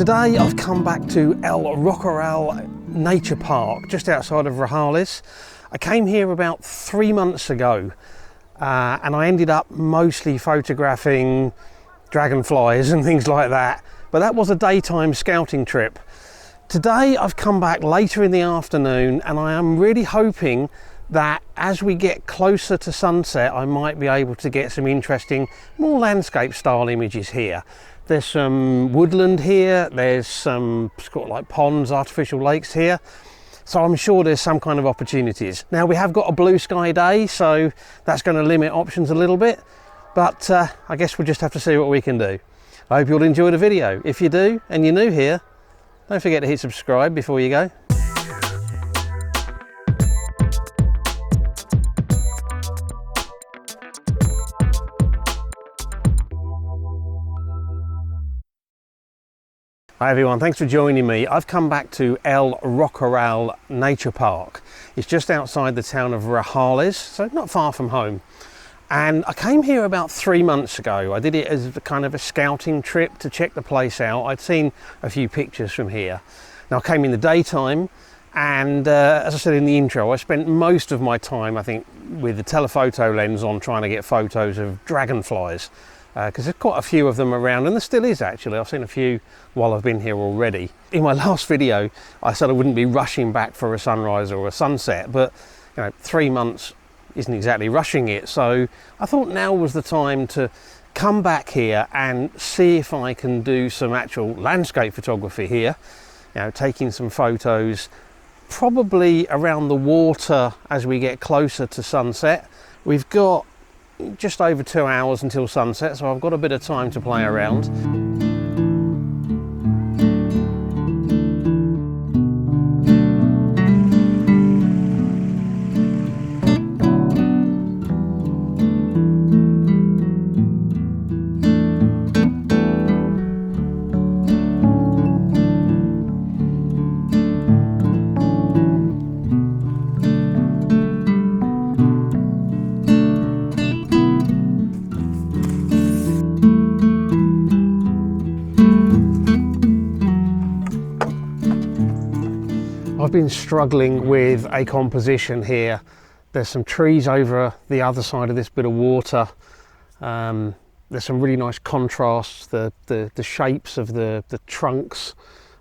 Today I've come back to El Rocaral Nature Park, just outside of Rojales. I came here about 3 months ago and I ended up mostly photographing dragonflies and things like that, but that was a daytime scouting trip. Today I've come back later in the afternoon and I am really hoping that as we get closer to sunset I might be able to get some interesting, more landscape style images here. There's some woodland here, there's some sort of like ponds, artificial lakes here, so I'm sure there's some kind of opportunities. Now we have got a blue sky day, so that's going to limit options a little bit, but I guess we'll just have to see what we can do. I hope you'll enjoy the video. If you do and you're new here, don't forget to hit subscribe before you go. Hi everyone, thanks for joining me. I've come back to El Rocaral Nature Park. It's just outside the town of Rojales, so not far from home. And I came here about 3 months ago. I did it as a kind of a scouting trip to check the place out. I'd seen a few pictures from here. Now I came in the daytime and as I said in the intro, I spent most of my time, I think, with the telephoto lens on trying to get photos of dragonflies. Because there's quite a few of them around, and there still is actually. I've seen a few while I've been here already. In my last video I said I wouldn't be rushing back for a sunrise or a sunset, but you know, 3 months isn't exactly rushing it, so I thought now was the time to come back here and see if I can do some actual landscape photography here, you know, taking some photos probably around the water as we get closer to sunset. We've got just over 2 hours until sunset, so I've got a bit of time to play around. I've been struggling with a composition here. There's some trees over the other side of this bit of water. There's some really nice contrasts. The shapes of the trunks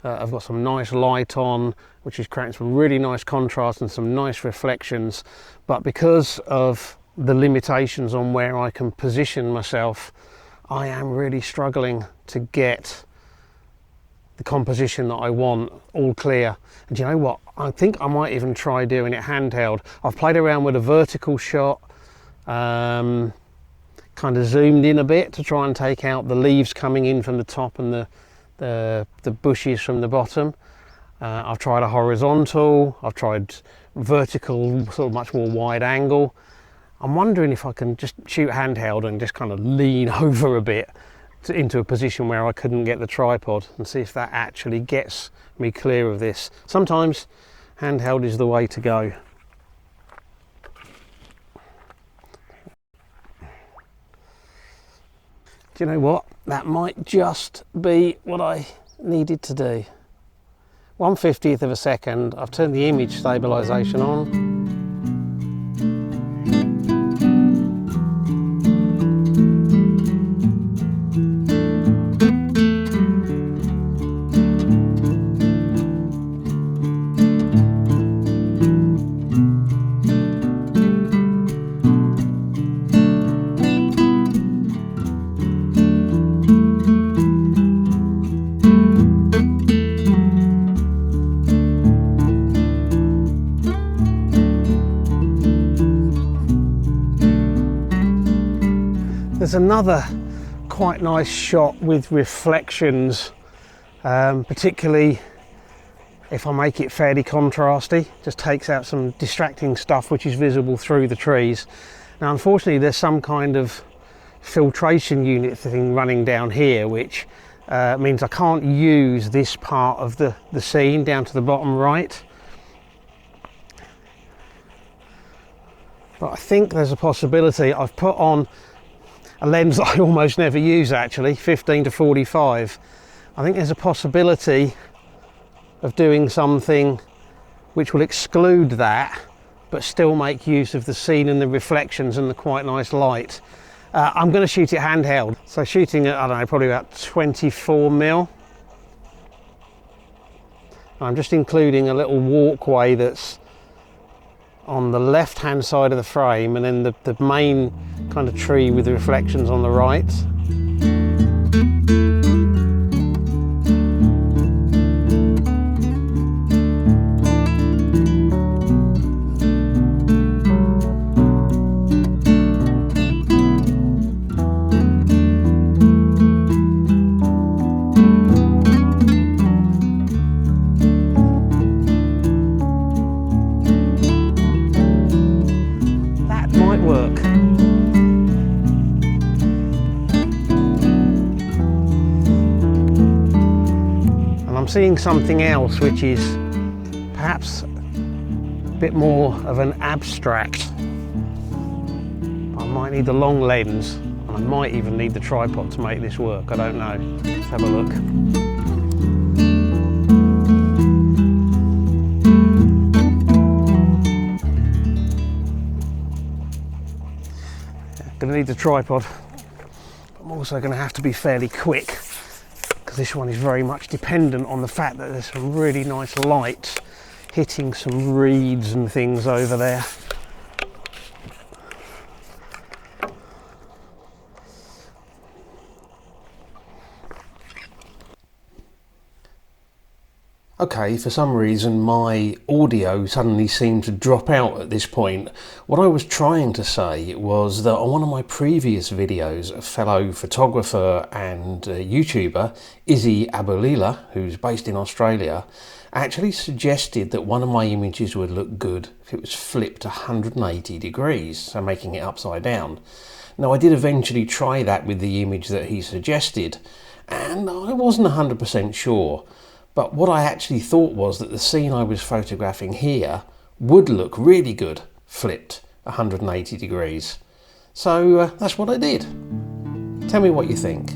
I've got some nice light on, which is creating some really nice contrast and some nice reflections. But because of the limitations on where I can position myself, I am really struggling to get the composition that I want all clear. And you know what, I think I might even try doing it handheld. I've played around with a vertical shot, kind of zoomed in a bit to try and take out the leaves coming in from the top and the bushes from the bottom. I've tried a horizontal, I've tried vertical, sort of much more wide angle. I'm wondering if I can just shoot handheld and just kind of lean over a bit into a position where I couldn't get the tripod, and see if that actually gets me clear of this. Sometimes handheld is the way to go. Do you know what? That might just be what I needed to do. 1/50th of a second. I've turned the image stabilization on. There's another quite nice shot with reflections, particularly if I make it fairly contrasty. Just takes out some distracting stuff which is visible through the trees. Now unfortunately there's some kind of filtration unit thing running down here, which means I can't use this part of the scene down to the bottom right. But I think there's a possibility. I've put on a lens that I almost never use actually, 15 to 45. I think there's a possibility of doing something which will exclude that but still make use of the scene and the reflections and the quite nice light. I'm going to shoot it handheld, so shooting at, I don't know, probably about 24mm. I'm just including a little walkway that's on the left hand side of the frame, and then the main kind of tree with the reflections on the right. I'm seeing something else which is perhaps a bit more of an abstract. I might need the long lens, and I might even need the tripod to make this work. I don't know. Let's have a look. Gonna need the tripod. I'm also gonna have to be fairly quick, because this one is very much dependent on the fact that there's some really nice light hitting some reeds and things over there. Okay, for some reason my audio suddenly seemed to drop out at this point. What I was trying to say was that on one of my previous videos, a fellow photographer and YouTuber, Izzy Abulila, who's based in Australia, actually suggested that one of my images would look good if it was flipped 180 degrees, so making it upside down. Now, I did eventually try that with the image that he suggested, and I wasn't 100% sure. But what I actually thought was that the scene I was photographing here would look really good flipped 180 degrees. So that's what I did. Tell me what you think.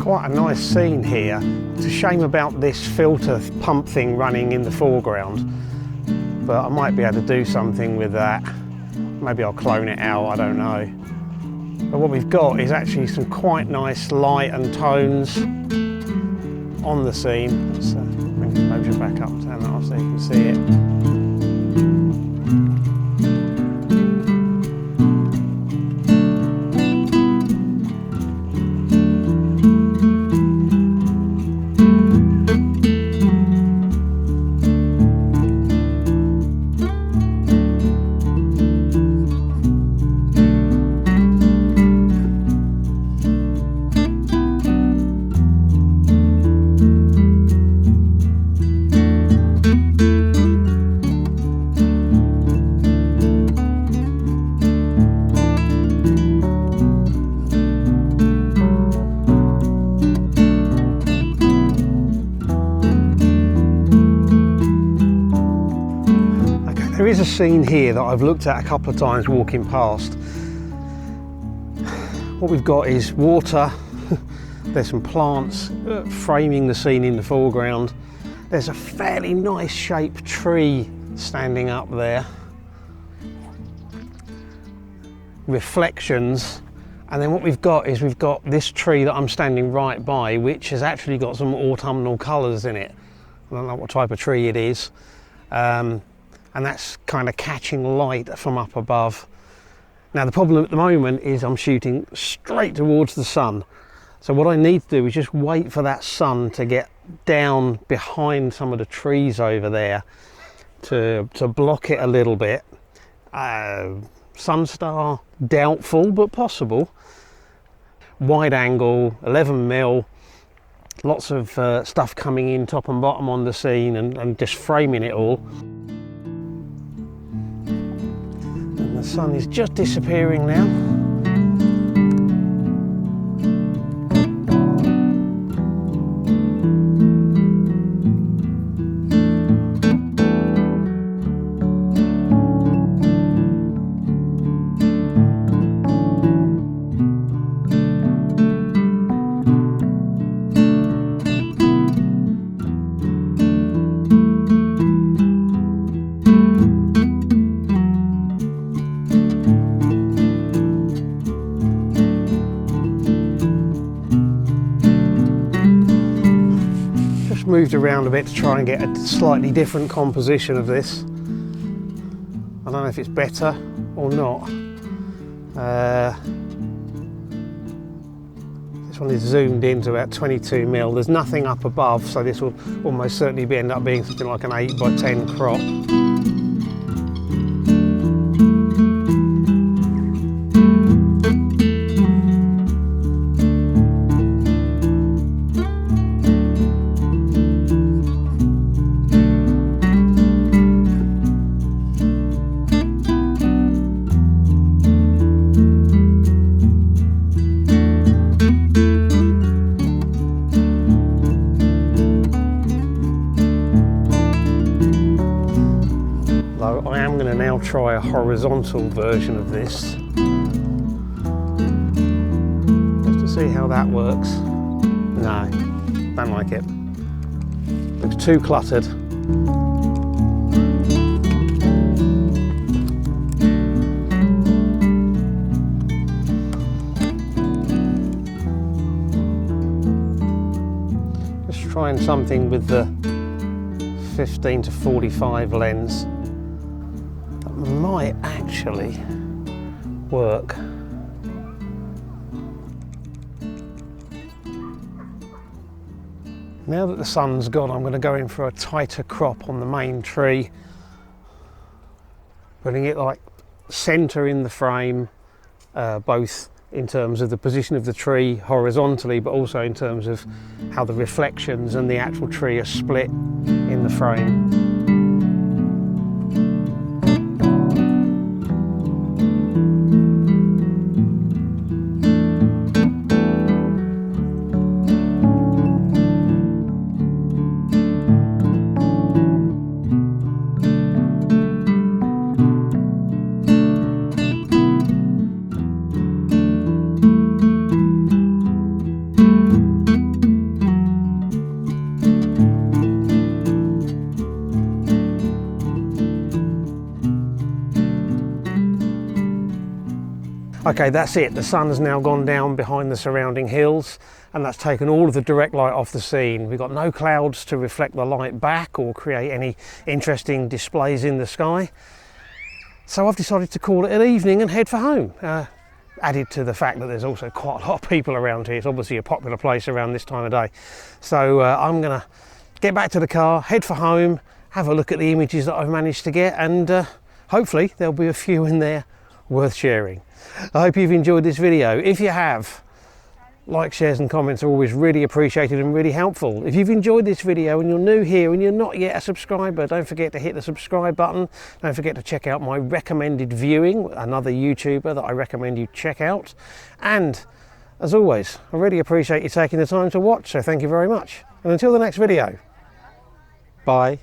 Quite a nice scene here. It's a shame about this filter pump thing running in the foreground, but I might be able to do something with that. Maybe I'll clone it out, I don't know. But what we've got is actually some quite nice light and tones on the scene. Let's bring the exposure back up, turn that off so you can see it. There is a scene here that I've looked at a couple of times walking past. What we've got is water, there's some plants framing the scene in the foreground. There's a fairly nice shaped tree standing up there. Reflections, and then what we've got is we've got this tree that I'm standing right by, which has actually got some autumnal colours in it. I don't know what type of tree it is. And that's kind of catching light from up above. Now the problem at the moment is I'm shooting straight towards the sun. So what I need to do is just wait for that sun to get down behind some of the trees over there to block it a little bit. Sunstar, doubtful, but possible. Wide angle, 11mm, Lots of stuff coming in top and bottom on the scene and just framing it all. And the sun is just disappearing now. Moved around a bit to try and get a slightly different composition of this. I don't know if it's better or not. This one is zoomed in to about 22mm. There's nothing up above, so this will almost certainly end up being something like an 8x10 crop. I am going to now try a horizontal version of this, just to see how that works. No, don't like it. Looks too cluttered. Just trying something with the 15 to 45 lens. Might actually work. Now that the sun's gone, I'm going to go in for a tighter crop on the main tree, putting it like centre in the frame, both in terms of the position of the tree horizontally, but also in terms of how the reflections and the actual tree are split in the frame. Okay, that's it. The sun's now gone down behind the surrounding hills, and that's taken all of the direct light off the scene. We've got no clouds to reflect the light back or create any interesting displays in the sky. So I've decided to call it an evening and head for home. Added to the fact that there's also quite a lot of people around here. It's obviously a popular place around this time of day. So I'm gonna get back to the car, head for home, have a look at the images that I've managed to get, and hopefully there'll be a few in there worth sharing. I hope you've enjoyed this video. If you have, likes, shares and comments are always really appreciated and really helpful. If you've enjoyed this video and you're new here and you're not yet a subscriber, don't forget to hit the subscribe button. Don't forget to check out my recommended viewing, another YouTuber that I recommend you check out. And as always, I really appreciate you taking the time to watch, so thank you very much. And until the next video, bye.